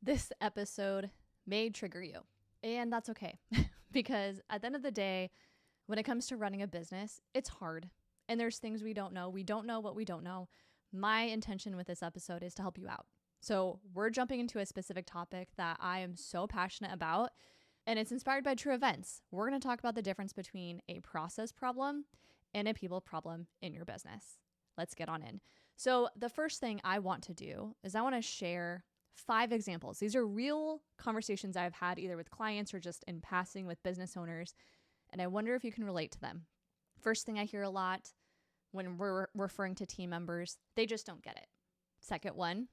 This episode may trigger you, and that's okay because at the end of the day, when it comes to running a business, it's hard and there's things we don't know. We don't know what we don't know. My intention with this episode is to help you out. So we're jumping into a specific topic that I am so passionate about, and it's inspired by true events. We're going to talk about the difference between a process problem and a people problem in your business. Let's get on in. So the first thing I want to do is I want to share 5 examples. These are real conversations I've had either with clients or just in passing with business owners, and I wonder if you can relate to them. First thing I hear a lot when we're referring to team members, they just don't get it. Second one,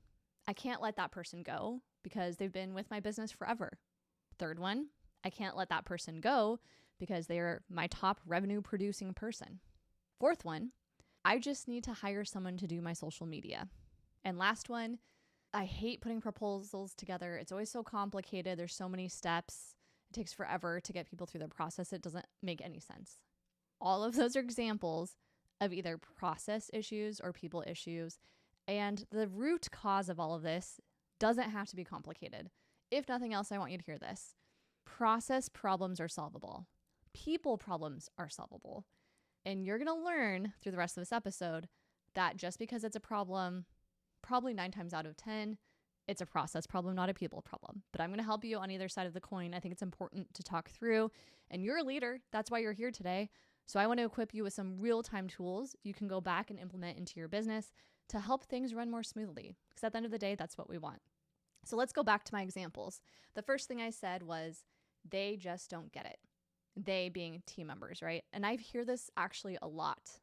I can't let that person go because they've been with my business forever. Third one, I can't let that person go because they're my top revenue producing person. Fourth one, I just need to hire someone to do my social media. And last one, I hate putting proposals together. It's always so complicated. There's so many steps. It takes forever to get people through the process. It doesn't make any sense. All of those are examples of either process issues or people issues. And the root cause of all of this doesn't have to be complicated. If nothing else, I want you to hear this. Process problems are solvable. People problems are solvable. And you're going to learn through the rest of this episode that just because it's a problem, probably 9 times out of 10, it's a process problem, not a people problem. But I'm going to help you on either side of the coin. I think it's important to talk through. And you're a leader. That's why you're here today. So I want to equip you with some real-time tools you can go back and implement into your business to help things run more smoothly. Because at the end of the day, that's what we want. So let's go back to my examples. The first thing I said was, they just don't get it. They being team members, right? And I hear this actually a lot.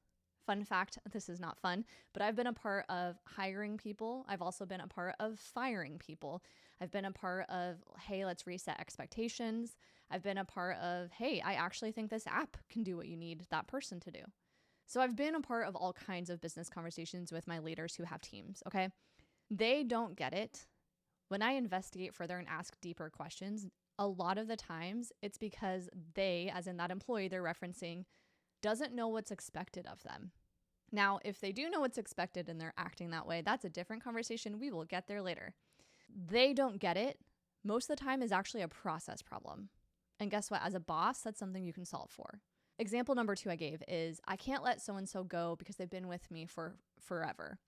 Fun fact, this is not fun, but I've been a part of hiring people. I've also been a part of firing people. I've been a part of, hey, let's reset expectations. I've been a part of, hey, I actually think this app can do what you need that person to do. So I've been a part of all kinds of business conversations with my leaders who have teams, okay? They don't get it. When I investigate further and ask deeper questions, a lot of the times it's because they, as in that employee they're referencing, doesn't know what's expected of them. Now, if they do know what's expected and they're acting that way, that's a different conversation. We will get there later. They don't get it. Most of the time is actually a process problem. And guess what? As a boss, that's something you can solve for. Example number 2 I gave is, I can't let so-and-so go because they've been with me for forever.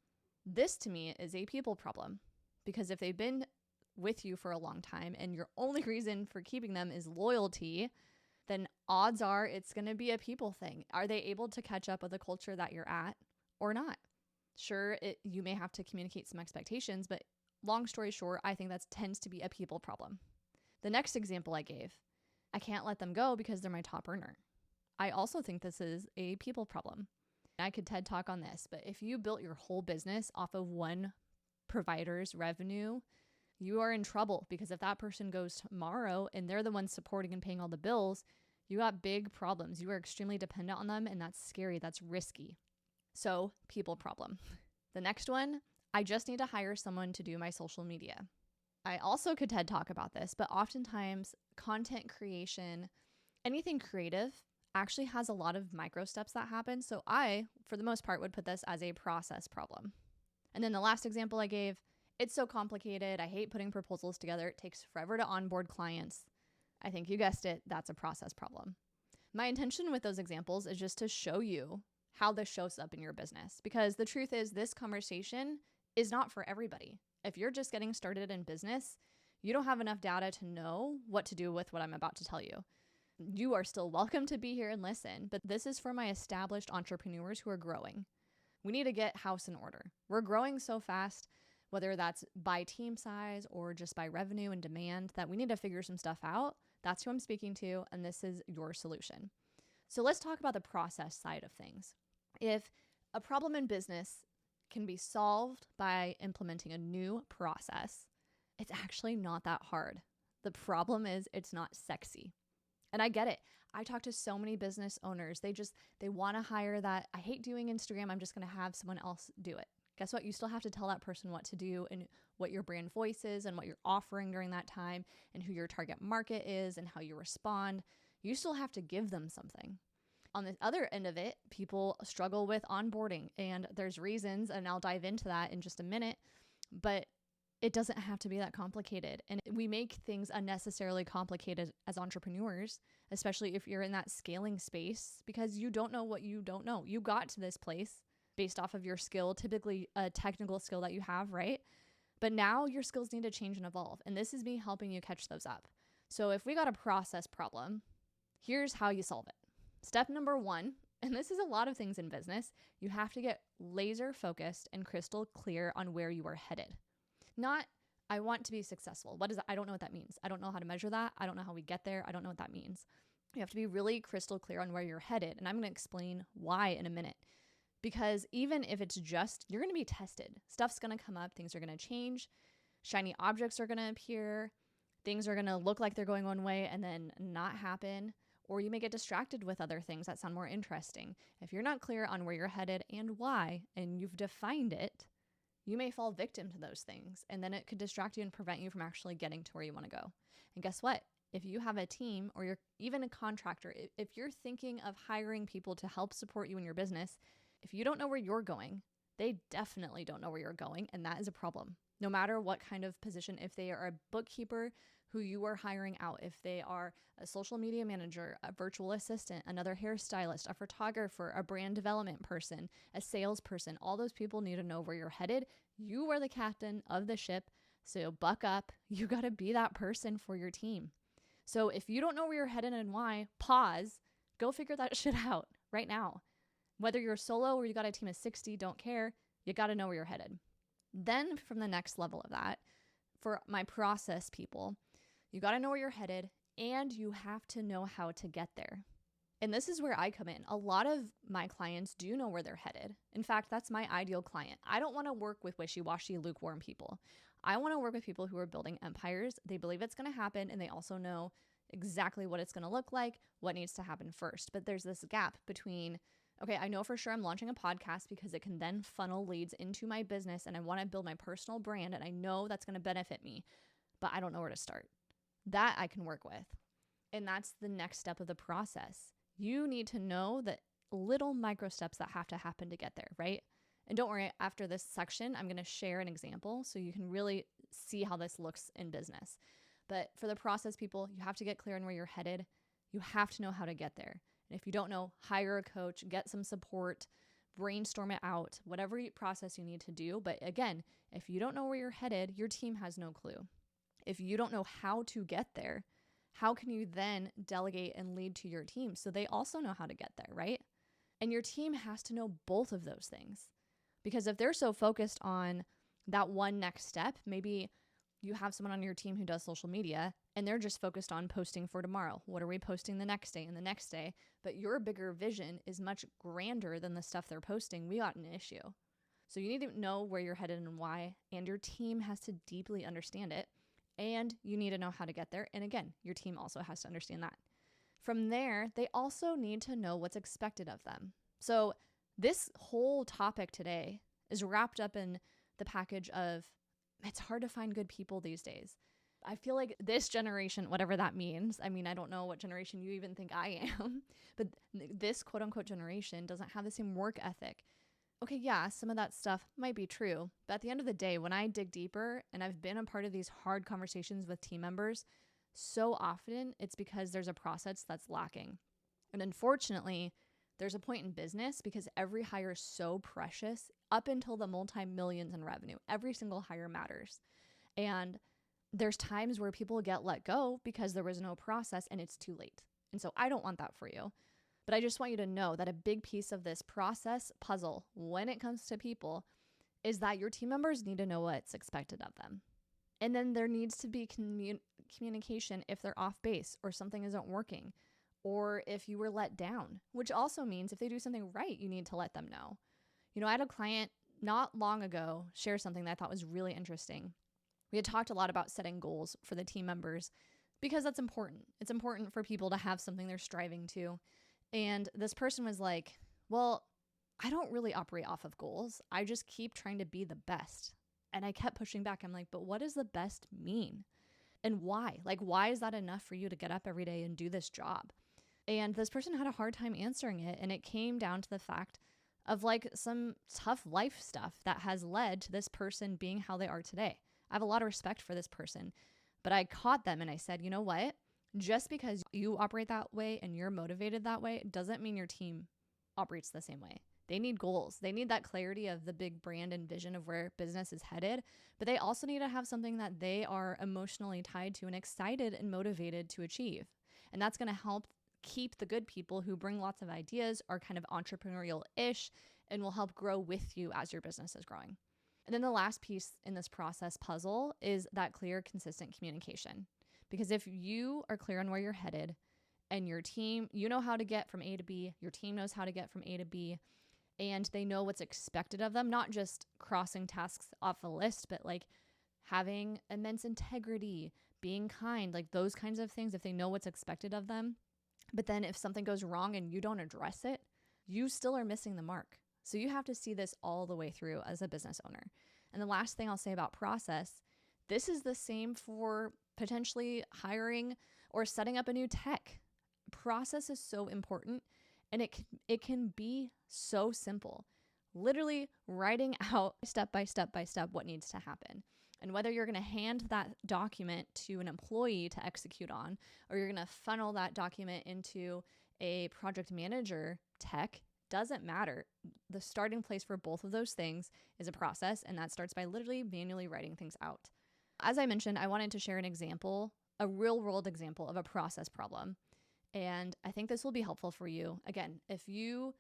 This to me is a people problem, because if they've been with you for a long time and your only reason for keeping them is loyalty, then odds are it's going to be a people thing. Are they able to catch up with the culture that you're at or not? Sure, you may have to communicate some expectations, but long story short, I think that tends to be a people problem. The next example I gave, I can't let them go because they're my top earner. I also think this is a people problem. I could TED Talk on this, but if you built your whole business off of one provider's revenue, you are in trouble, because if that person goes tomorrow and they're the ones supporting and paying all the bills, you got big problems. You are extremely dependent on them, and that's scary. That's risky. So, people problem. The next one, I just need to hire someone to do my social media. I also could TED Talk about this, but oftentimes content creation, anything creative, actually has a lot of micro steps that happen. So I, for the most part, would put this as a process problem. And then the last example I gave, it's so complicated. I hate putting proposals together. It takes forever to onboard clients. I think you guessed it. That's a process problem. My intention with those examples is just to show you how this shows up in your business, because the truth is this conversation is not for everybody. If you're just getting started in business, you don't have enough data to know what to do with what I'm about to tell you. You are still welcome to be here and listen, but this is for my established entrepreneurs who are growing. We need to get house in order. We're growing so fast, whether that's by team size or just by revenue and demand, that we need to figure some stuff out. That's who I'm speaking to, and this is your solution. So let's talk about the process side of things. If a problem in business can be solved by implementing a new process, it's actually not that hard. The problem is it's not sexy. And I get it. I talk to so many business owners. They want to hire that. I hate doing Instagram. I'm just going to have someone else do it. Guess what? You still have to tell that person what to do and what your brand voice is and what you're offering during that time and who your target market is and how you respond. You still have to give them something. On the other end of it, people struggle with onboarding, and there's reasons, and I'll dive into that in just a minute. But it doesn't have to be that complicated. And we make things unnecessarily complicated as entrepreneurs, especially if you're in that scaling space, because you don't know what you don't know. You got to this place based off of your skill, typically a technical skill that you have, right? But now your skills need to change and evolve. And this is me helping you catch those up. So if we got a process problem, here's how you solve it. Step number 1, and this is a lot of things in business, you have to get laser focused and crystal clear on where you are headed. Not, I want to be successful. What is that? I don't know what that means. I don't know how to measure that. I don't know how we get there. I don't know what that means. You have to be really crystal clear on where you're headed. And I'm going to explain why in a minute. Because even if it's just, you're going to be tested. Stuff's going to come up. Things are going to change. Shiny objects are going to appear. Things are going to look like they're going one way and then not happen. Or you may get distracted with other things that sound more interesting. If you're not clear on where you're headed and why, and you've defined it, you may fall victim to those things, and then it could distract you and prevent you from actually getting to where you want to go. And guess what? If you have a team or you're even a contractor, if you're thinking of hiring people to help support you in your business, if you don't know where you're going, they definitely don't know where you're going, and that is a problem. No matter what kind of position, if they are a bookkeeper who you are hiring out, if they are a social media manager, a virtual assistant, another hairstylist, a photographer, a brand development person, a salesperson, all those people need to know where you're headed. You are the captain of the ship, so buck up. You got to be that person for your team. So if you don't know where you're headed and why, pause, go figure that shit out right now. Whether you're solo or you got a team of 60, don't care. You got to know where you're headed. Then from the next level of that, for my process people, you got to know where you're headed and you have to know how to get there. And this is where I come in. A lot of my clients do know where they're headed. In fact, that's my ideal client. I don't want to work with wishy-washy, lukewarm people. I want to work with people who are building empires. They believe it's going to happen and they also know exactly what it's going to look like, what needs to happen first. But there's this gap between, okay, I know for sure I'm launching a podcast because it can then funnel leads into my business and I want to build my personal brand and I know that's going to benefit me, but I don't know where to start. That I can work with. And that's the next step of the process. You need to know the little micro steps that have to happen to get there, right? And don't worry, after this section, I'm going to share an example so you can really see how this looks in business. But for the process people, you have to get clear on where you're headed. You have to know how to get there. And if you don't know, hire a coach, get some support, brainstorm it out, whatever process you need to do. But again, if you don't know where you're headed, your team has no clue. If you don't know how to get there, how can you then delegate and lead to your team so they also know how to get there, right? And your team has to know both of those things. Because if they're so focused on that one next step, maybe you have someone on your team who does social media and they're just focused on posting for tomorrow. What are we posting the next day and the next day? But your bigger vision is much grander than the stuff they're posting. We got an issue. So you need to know where you're headed and why, and your team has to deeply understand it. And you need to know how to get there. And again, your team also has to understand that. From there, they also need to know what's expected of them. So this whole topic today is wrapped up in the package of, it's hard to find good people these days. I feel like this generation, whatever that means, I mean, I don't know what generation you even think I am, but this quote unquote generation doesn't have the same work ethic. Okay, yeah, some of that stuff might be true, but at the end of the day, when I dig deeper and I've been a part of these hard conversations with team members, so often it's because there's a process that's lacking. And unfortunately, there's a point in business because every hire is so precious up until the multi-millions in revenue. Every single hire matters. And there's times where people get let go because there was no process and it's too late. And so I don't want that for you. But I just want you to know that a big piece of this process puzzle when it comes to people is that your team members need to know what's expected of them. And then there needs to be communication if they're off base or something isn't working or if you were let down, which also means if they do something right, you need to let them know. You know, I had a client not long ago share something that I thought was really interesting. We had talked a lot about setting goals for the team members because that's important. It's important for people to have something they're striving to. And this person was like, well, I don't really operate off of goals. I just keep trying to be the best. And I kept pushing back. I'm like, but what does the best mean? And why? Like, why is that enough for you to get up every day and do this job? And this person had a hard time answering it. And it came down to the fact of like some tough life stuff that has led to this person being how they are today. I have a lot of respect for this person. But I caught them and I said, you know what? Just because you operate that way and you're motivated that way doesn't mean your team operates the same way. They need goals. They need that clarity of the big brand and vision of where business is headed, but they also need to have something that they are emotionally tied to and excited and motivated to achieve. And that's going to help keep the good people who bring lots of ideas, are kind of entrepreneurial-ish, and will help grow with you as your business is growing. And then the last piece in this process puzzle is that clear, consistent communication. Because if you are clear on where you're headed and your team, you know how to get from A to B, your team knows how to get from A to B, and they know what's expected of them, not just crossing tasks off a list, but like having immense integrity, being kind, like those kinds of things, if they know what's expected of them. But then if something goes wrong and you don't address it, you still are missing the mark. So you have to see this all the way through as a business owner. And the last thing I'll say about process, this is the same for potentially hiring or setting up a new tech. Process is so important. And it can be so simple, literally writing out step by step what needs to happen. And whether you're going to hand that document to an employee to execute on, or you're going to funnel that document into a project manager tech, doesn't matter. The starting place for both of those things is a process, and that starts by literally manually writing things out. As I mentioned, I wanted to share an example, a real world example of a process problem. And I think this will be helpful for you. Again, if you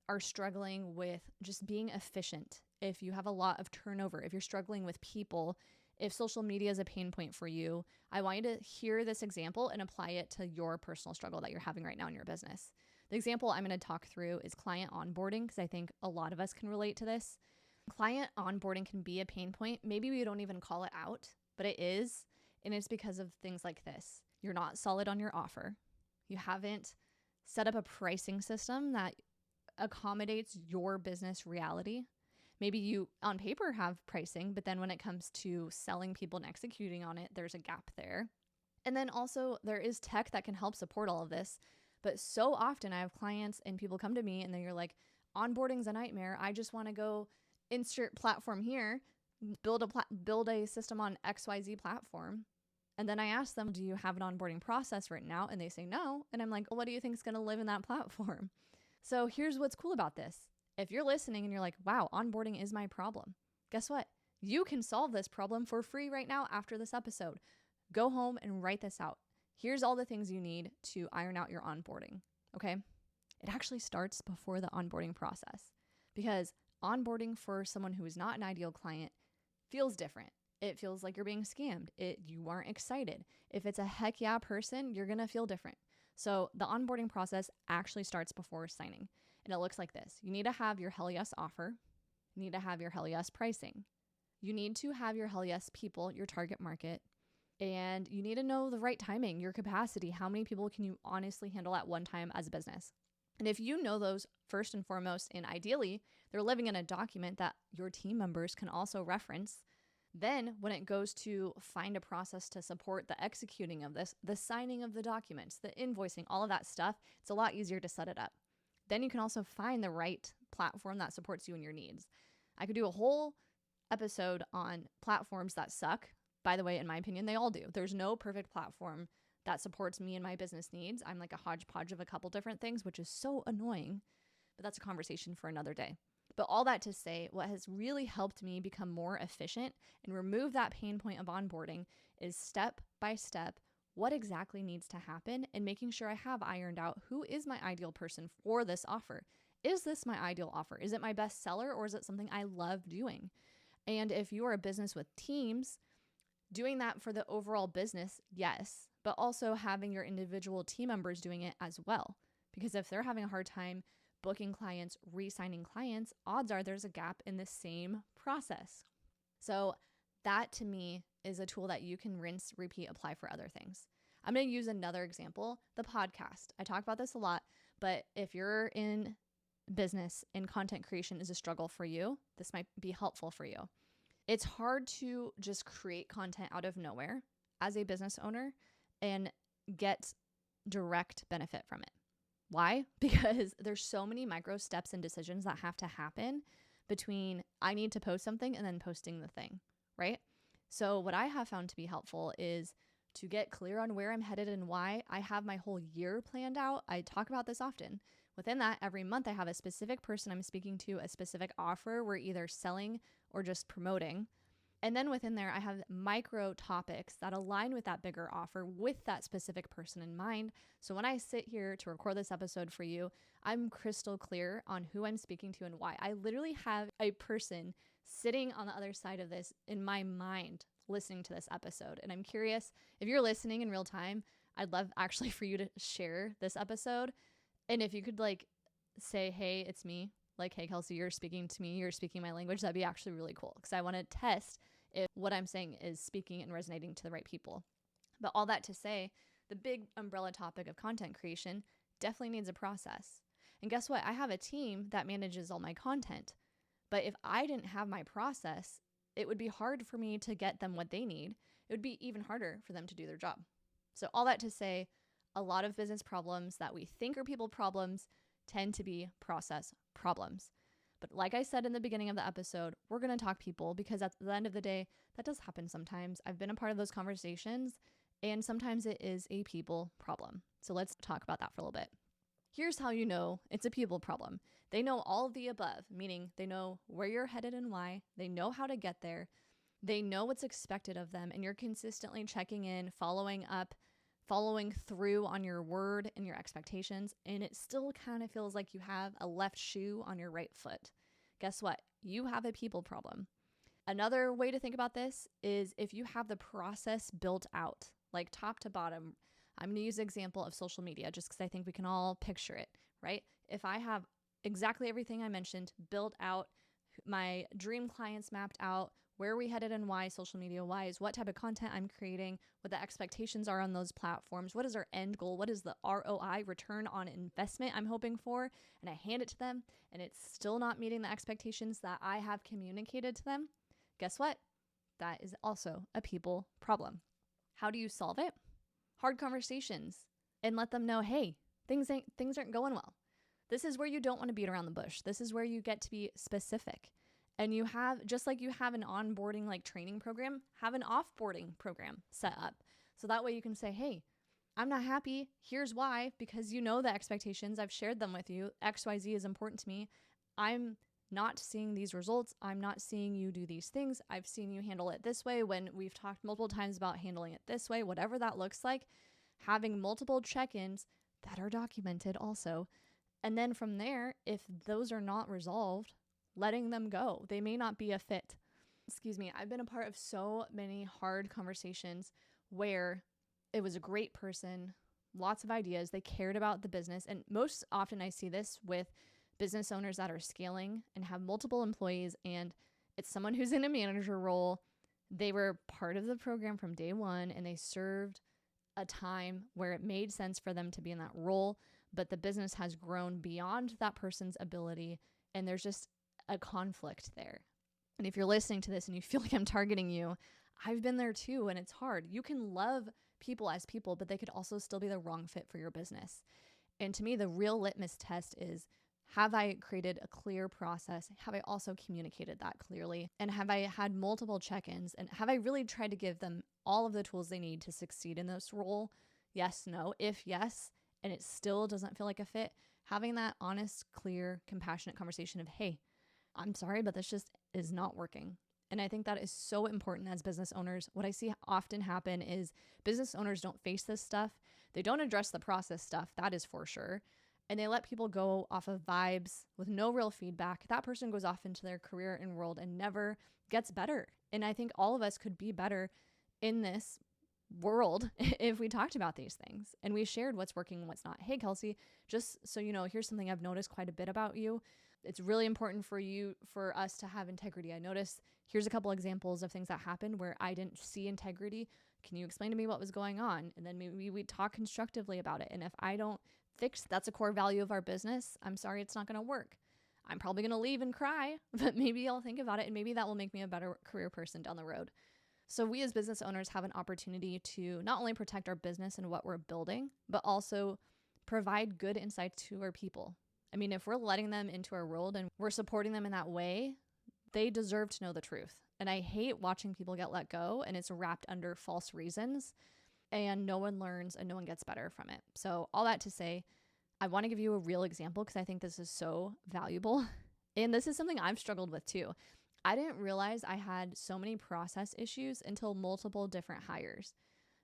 are struggling with just being efficient, if you have a lot of turnover, if you're struggling with people, if social media is a pain point for you, I want you to hear this example and apply it to your personal struggle that you're having right now in your business. The example I'm going to talk through is client onboarding, because I think a lot of us can relate to this. Client onboarding can be a pain point. Maybe we don't even call it out, but it is. And it's because of things like this. You're not solid on your offer. You haven't set up a pricing system that accommodates your business reality. Maybe you on paper have pricing, but then when it comes to selling people and executing on it, there's a gap there. And then also there is tech that can help support all of this. But so often I have clients and people come to me and they're like, onboarding's a nightmare. I just want to go insert platform here, build a system on XYZ platform. And then I ask them, do you have an onboarding process written out? And they say no. And I'm like, well, what do you think is going to live in that platform? So here's what's cool about this. If you're listening and you're like, wow, onboarding is my problem, guess what? You can solve this problem for free right now after this episode. Go home and write this out. Here's all the things you need to iron out your onboarding, okay? It actually starts before the onboarding process, because onboarding for someone who is not an ideal client feels different. It feels like you're being scammed. You aren't excited. If it's a heck yeah person, you're going to feel different. So the onboarding process actually starts before signing. And it looks like this. You need to have your hell yes offer. You need to have your hell yes pricing. You need to have your hell yes people, your target market. And you need to know the right timing, your capacity. How many people can you honestly handle at one time as a business? And if you know those first and foremost, and ideally, they're living in a document that your team members can also reference, then when it goes to find a process to support the executing of this, the signing of the documents, the invoicing, all of that stuff, it's a lot easier to set it up. Then you can also find the right platform that supports you and your needs. I could do a whole episode on platforms that suck. By the way, in my opinion, they all do. There's no perfect platform that supports me and my business needs. I'm like a hodgepodge of a couple different things, which is so annoying, but that's a conversation for another day. But all that to say, what has really helped me become more efficient and remove that pain point of onboarding is step by step what exactly needs to happen and making sure I have ironed out who is my ideal person for this offer. Is this my ideal offer? Is it my best seller, or is it something I love doing? And if you are a business with teams, doing that for the overall business, yes, but also having your individual team members doing it as well. Because if they're having a hard time booking clients, re-signing clients, odds are there's a gap in the same process. So that to me is a tool that you can rinse, repeat, apply for other things. I'm going to use another example, the podcast. I talk about this a lot, but if you're in business and content creation is a struggle for you, this might be helpful for you. It's hard to just create content out of nowhere as a business owner and get direct benefit from it. Why? Because there's so many micro steps and decisions that have to happen between I need to post something and then posting the thing, right? So what I have found to be helpful is to get clear on where I'm headed and why. I have my whole year planned out. I talk about this often. Within that, every month I have a specific person I'm speaking to, a specific offer we're either selling or just promoting. And then within there, I have micro topics that align with that bigger offer with that specific person in mind. So when I sit here to record this episode for you, I'm crystal clear on who I'm speaking to and why. I literally have a person sitting on the other side of this in my mind listening to this episode. And I'm curious if you're listening in real time, I'd love actually for you to share this episode. And if you could say, hey, it's me. Like, hey, Kelsey, you're speaking to me. You're speaking my language. That'd be actually really cool because I want to test if what I'm saying is speaking and resonating to the right people. But all that to say, the big umbrella topic of content creation definitely needs a process. And guess what? I have a team that manages all my content. But if I didn't have my process, it would be hard for me to get them what they need. It would be even harder for them to do their job. So all that to say, a lot of business problems that we think are people problems tend to be process problems. But like I said in the beginning of the episode, we're going to talk people because at the end of the day, that does happen sometimes. I've been a part of those conversations and sometimes it is a people problem. So let's talk about that for a little bit. Here's how you know it's a people problem. They know all of the above, meaning they know where you're headed and why. They know how to get there. They know what's expected of them, and you're consistently checking in, following up, following through on your word and your expectations, and it still kind of feels like you have a left shoe on your right foot. Guess what? You have a people problem. Another way to think about this is if you have the process built out, like top to bottom. I'm going to use the example of social media just because I think we can all picture it, right? If I have exactly everything I mentioned built out, my dream clients mapped out, where we headed and why social media wise, what type of content I'm creating, what the expectations are on those platforms, what is our end goal, what is the ROI, return on investment I'm hoping for, and I hand it to them and it's still not meeting the expectations that I have communicated to them, guess what? That is also a people problem. How do you solve it? Hard conversations and let them know, hey, things aren't going well. This is where you don't want to beat around the bush. This is where you get to be specific. And you have, just like you have an onboarding training program, have an offboarding program set up. So that way you can say, hey, I'm not happy. Here's why, because you know the expectations. I've shared them with you. XYZ is important to me. I'm not seeing these results. I'm not seeing you do these things. I've seen you handle it this way when we've talked multiple times about handling it this way, whatever that looks like, having multiple check-ins that are documented also. And then from there, if those are not resolved, letting them go. They may not be a fit. I've been a part of so many hard conversations where it was a great person, lots of ideas. They cared about the business. And most often I see this with business owners that are scaling and have multiple employees, and it's someone who's in a manager role. They were part of the program from day one, and they served a time where it made sense for them to be in that role, but the business has grown beyond that person's ability, and there's just a conflict there. And if you're listening to this and you feel like I'm targeting you, I've been there too, and it's hard. You can love people as people, but they could also still be the wrong fit for your business. And to me, the real litmus test is, have I created a clear process? Have I also communicated that clearly? And have I had multiple check-ins? And have I really tried to give them all of the tools they need to succeed in this role? Yes, no. If yes, and it still doesn't feel like a fit, having that honest, clear, compassionate conversation of, hey, I'm sorry, but this just is not working. And I think that is so important as business owners. What I see often happen is business owners don't face this stuff. They don't address the process stuff, that is for sure. And they let people go off of vibes with no real feedback. That person goes off into their career and world and never gets better. And I think all of us could be better in this world if we talked about these things and we shared what's working and what's not. Hey, Kelsey, just so you know, here's something I've noticed quite a bit about you. It's really important for us to have integrity. I noticed, here's a couple examples of things that happened where I didn't see integrity. Can you explain to me what was going on? And then maybe we talk constructively about it. And if I don't fix, that's a core value of our business, I'm sorry, it's not going to work. I'm probably going to leave and cry, but maybe I'll think about it and maybe that will make me a better career person down the road. So we as business owners have an opportunity to not only protect our business and what we're building, but also provide good insights to our people. I mean, if we're letting them into our world and we're supporting them in that way, they deserve to know the truth. And I hate watching people get let go and it's wrapped under false reasons and no one learns and no one gets better from it. So all that to say, I want to give you a real example because I think this is so valuable. And this is something I've struggled with too. I didn't realize I had so many process issues until multiple different hires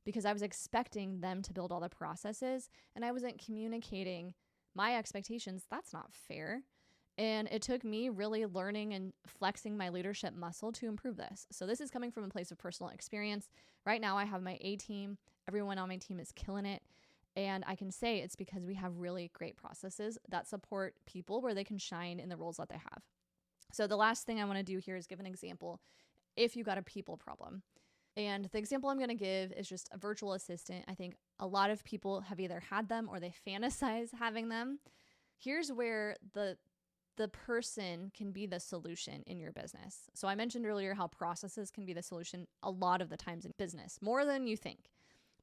because I was expecting them to build all the processes and I wasn't communicating my expectations. That's not fair. And it took me really learning and flexing my leadership muscle to improve this. So this is coming from a place of personal experience. Right now I have my A team. Everyone on my team is killing it. And I can say it's because we have really great processes that support people where they can shine in the roles that they have. So the last thing I want to do here is give an example if you got a people problem. And the example I'm going to give is just a virtual assistant. I think a lot of people have either had them or they fantasize having them. Here's where the person can be the solution in your business. So I mentioned earlier how processes can be the solution a lot of the times in business, more than you think.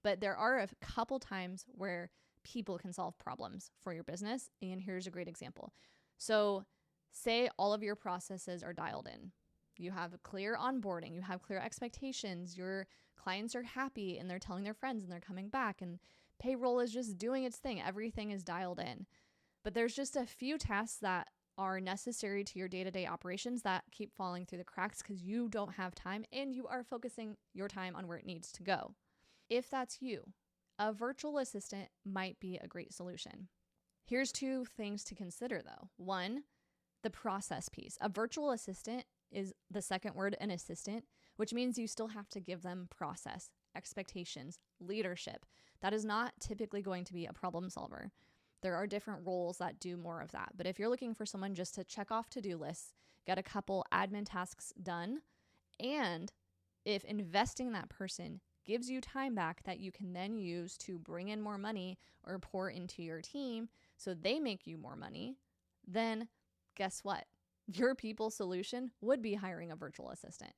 But there are a couple times where people can solve problems for your business. And here's a great example. So say all of your processes are dialed in. You have a clear onboarding, you have clear expectations, your clients are happy and they're telling their friends and they're coming back and payroll is just doing its thing. Everything is dialed in. But there's just a few tasks that are necessary to your day-to-day operations that keep falling through the cracks because you don't have time and you are focusing your time on where it needs to go. If that's you, a virtual assistant might be a great solution. Here's two things to consider though. One, the process piece. A virtual assistant is the second word, an assistant, which means you still have to give them process, expectations, leadership. That is not typically going to be a problem solver. There are different roles that do more of that. But if you're looking for someone just to check off to-do lists, get a couple admin tasks done, and if investing in that person gives you time back that you can then use to bring in more money or pour into your team so they make you more money, then guess what? Your people solution would be hiring a virtual assistant.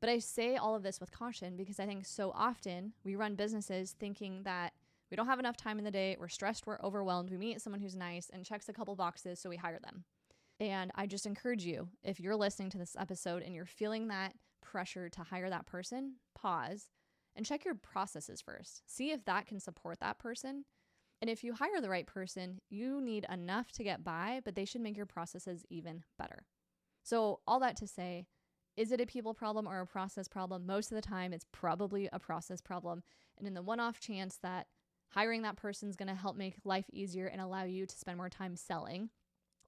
But I say all of this with caution because I think so often we run businesses thinking that we don't have enough time in the day, we're stressed, we're overwhelmed, we meet someone who's nice and checks a couple boxes, so we hire them. And I just encourage you, if you're listening to this episode and you're feeling that pressure to hire that person, pause and check your processes first. See if that can support that person. And if you hire the right person, you need enough to get by, but they should make your processes even better. So all that to say, is it a people problem or a process problem? Most of the time, it's probably a process problem. And in the one-off chance that hiring that person is going to help make life easier and allow you to spend more time selling,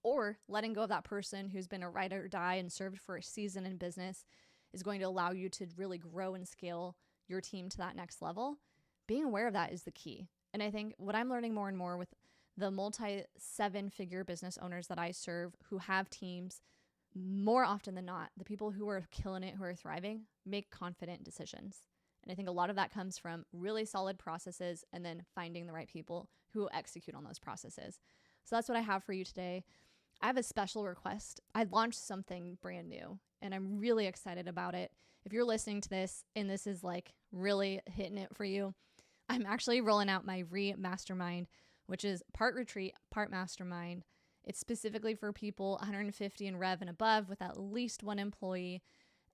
or letting go of that person who's been a ride or die and served for a season in business is going to allow you to really grow and scale your team to that next level. Being aware of that is the key. And I think what I'm learning more and more with the multi-7-figure business owners that I serve who have teams, more often than not, the people who are killing it, who are thriving, make confident decisions. And I think a lot of that comes from really solid processes and then finding the right people who execute on those processes. So that's what I have for you today. I have a special request. I launched something brand new and I'm really excited about it. If you're listening to this and this is like really hitting it for you, I'm actually rolling out my Mastermind, which is part retreat, part mastermind. It's specifically for people 150 in rev and above with at least one employee.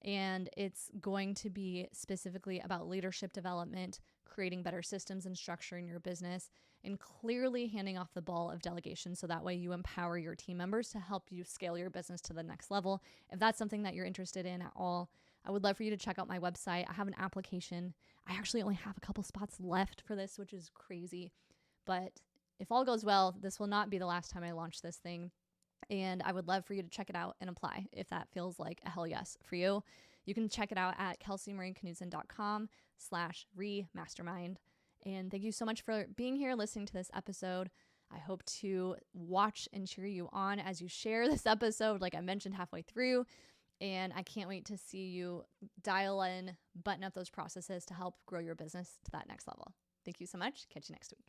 And it's going to be specifically about leadership development, creating better systems and structure in your business, and clearly handing off the ball of delegation so that way you empower your team members to help you scale your business to the next level. If that's something that you're interested in at all, I would love for you to check out my website. I have an application. I actually only have a couple spots left for this, which is crazy. But if all goes well, this will not be the last time I launch this thing. And I would love for you to check it out and apply if that feels like a hell yes for you. You can check it out at kelseymarieknudsen.com/remastermind. And thank you so much for being here, listening to this episode. I hope to watch and cheer you on as you share this episode, like I mentioned halfway through. And I can't wait to see you dial in, button up those processes to help grow your business to that next level. Thank you so much. Catch you next week.